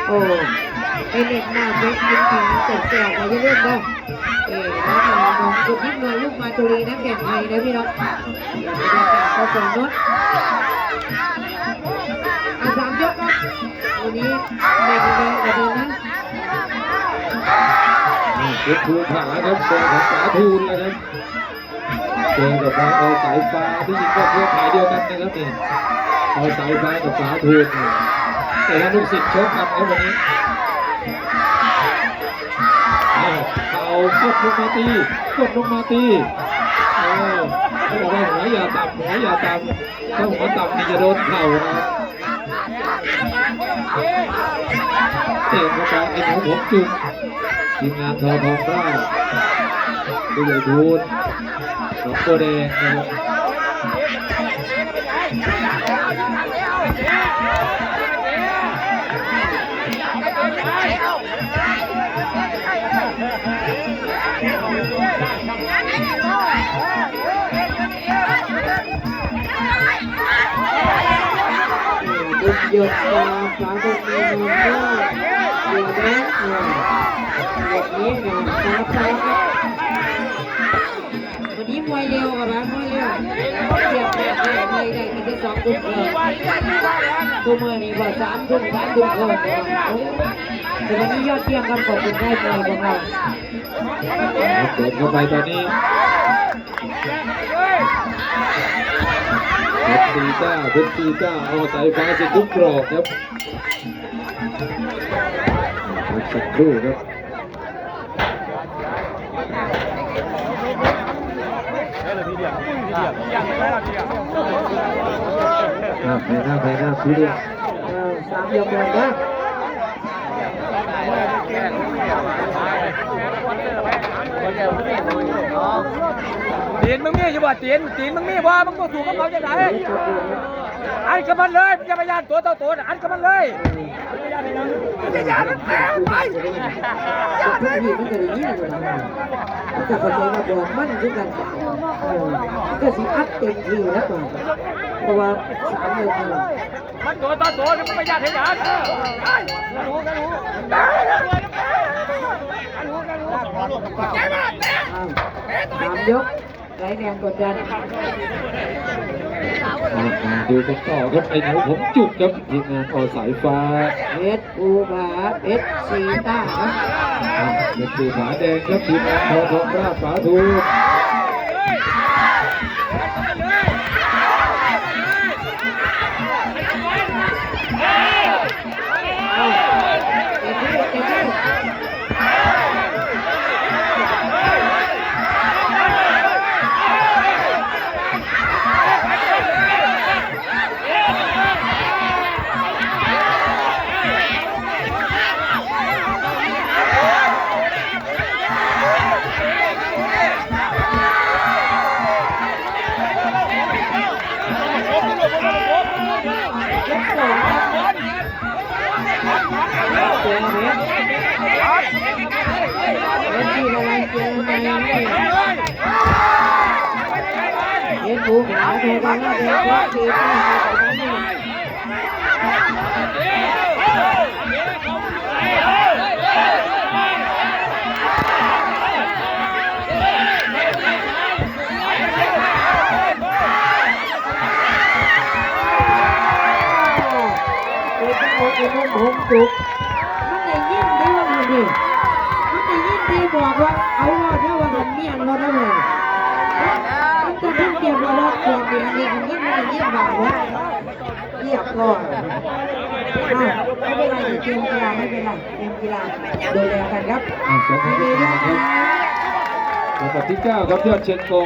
โอ้ไปเล่นน้ำเล่นยิงผีเสร็จๆอะไรเรื่องบ้างแล้วน้องกดนิดหน่อยลูกมาตุลีนักแข่งไทยนะพี่น้องบรรยากาศก็สมรส3 ยกครับวันนี้ไม่ได้แรงกว่าเดิมนะเพชรภูผาครับเจอกับสาทูลนะครับเจอกับเอาสายฟ้าที่จริงก็เครือข่ายเดียวกันนะครับนี่เอาสายฟ้ากับสาทูลแต่ละลูกศิษย์ชกกันครับวันนี้เอากดลงมาตีเขาบอกว่าหัวอย่าต่ำถ้าหัวต่ำนี่จะโดนเข่านะครับเตะเข้าไปไอ้หนูผมจุกทีมงานทองราชตัวใหญ่ทูนหนองบัวแดงนะครับหยดตาฝาตรงนี้มันก็เดี๋ยวนะแบบนี้นะตาวันนี้มวยเร็วครับมวยเร็วเทียบแบบไม่ได้มีแค่2 ทุ่มตัวเมื่อนี้ว่า3 ทุ่ม3 ทุ่มก่อนแต่วันนี้ยอดเยี่ยมครับขอบคุณได้มวยของเราเดินเข้าไปตอนนี้เพชรตีเจ้าเอาสายฟ้าเสร็จทุกกรอบครับสักครู่ครับไปหน้าซื้อเลย3 ยกเลยนะตีนมึงมีอยู่บ่ตีนมึงมีบ่มึงต้องถูกกับเขาจะไหนอันกับมันเลยมึงอย่าไปยานตัวต่อตัวอันกับมันเลยอย่าย่านมันแตกไปทุกทีมันจะได้ยินเลยนะแต่คนใจมาบอกมันคือกันก็สิอัดเต็มที่แล้วก่อนเพราะว่า3 ยกมันตัวต่อตัวมึงไปยานให้ยาน3 ยกไหลแรงกดดันดูกันต่อครับไอ้หนูผมจุกครับทีมงานอสายฟ้าเพชรภูผาเพชรสีต้าครับเพชรภูผาแดงครับทีมงานทองราชสาทูลเห็นผู้หาเธอตอนนั้นเธอก็ตีไปผมจุกมันได้ยินได้ว่ามันได้ยินได้บอกว่าเอาว่าถ้าว่ามันเมียนเราได้เลยมันจะทำเกี่ยวกับเราเกี่ยวกับนี้มันยิ่งมันยิ่งบาดวะเรียบร้อยไม่เป็นไรเกมกีฬาไม่เป็นไรเกมกีฬาดูแลกันครับสวัสดีครับลำดับที่ 9ครับยอดเชียงกง